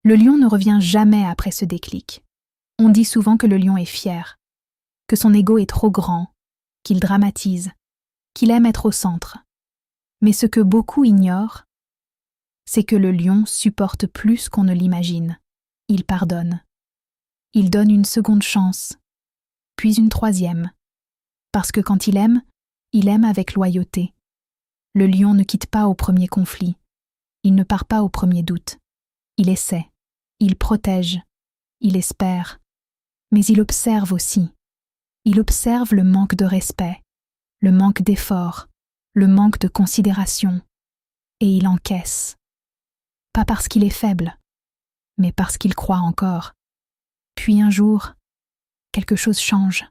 Le lion ne revient jamais après ce déclic. On dit souvent que le lion est fier, que son ego est trop grand, qu'il dramatise, qu'il aime être au centre. Mais ce que beaucoup ignorent, c'est que le lion supporte plus qu'on ne l'imagine. Il pardonne. Il donne une seconde chance, puis une troisième. Parce que quand il aime avec loyauté. Le lion ne quitte pas au premier conflit. Il ne part pas au premier doute. Il essaie, il protège, il espère. Mais il observe aussi. Il observe le manque de respect, le manque d'effort, le manque de considération. Et il encaisse. Pas parce qu'il est faible, mais parce qu'il croit encore. Puis un jour, quelque chose change.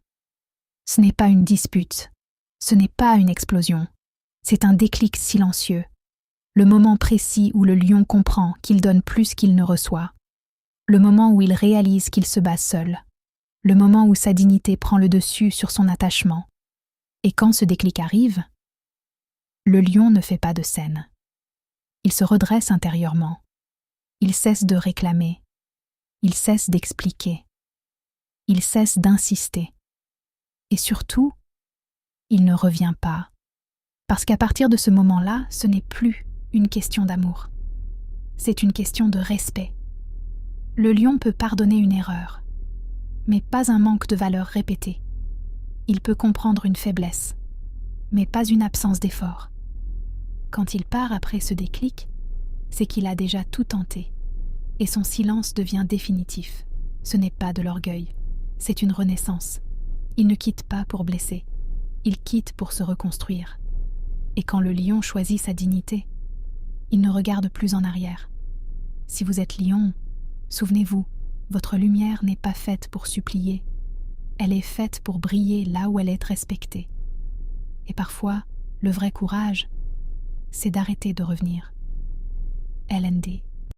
Ce n'est pas une dispute, ce n'est pas une explosion, c'est un déclic silencieux, le moment précis où le lion comprend qu'il donne plus qu'il ne reçoit, le moment où il réalise qu'il se bat seul, le moment où sa dignité prend le dessus sur son attachement. Et quand ce déclic arrive, le lion ne fait pas de scène. Il se redresse intérieurement, il cesse de réclamer, il cesse d'expliquer, il cesse d'insister. Et surtout, il ne revient pas. Parce qu'à partir de ce moment-là, ce n'est plus une question d'amour. C'est une question de respect. Le lion peut pardonner une erreur, mais pas un manque de valeur répété. Il peut comprendre une faiblesse, mais pas une absence d'effort. Quand il part après ce déclic, c'est qu'il a déjà tout tenté, et son silence devient définitif. Ce n'est pas de l'orgueil, c'est une renaissance. Il ne quitte pas pour blesser, il quitte pour se reconstruire. Et quand le lion choisit sa dignité, il ne regarde plus en arrière. Si vous êtes lion, souvenez-vous, votre lumière n'est pas faite pour supplier, elle est faite pour briller là où elle est respectée. Et parfois, le vrai courage, c'est d'arrêter de revenir. LND.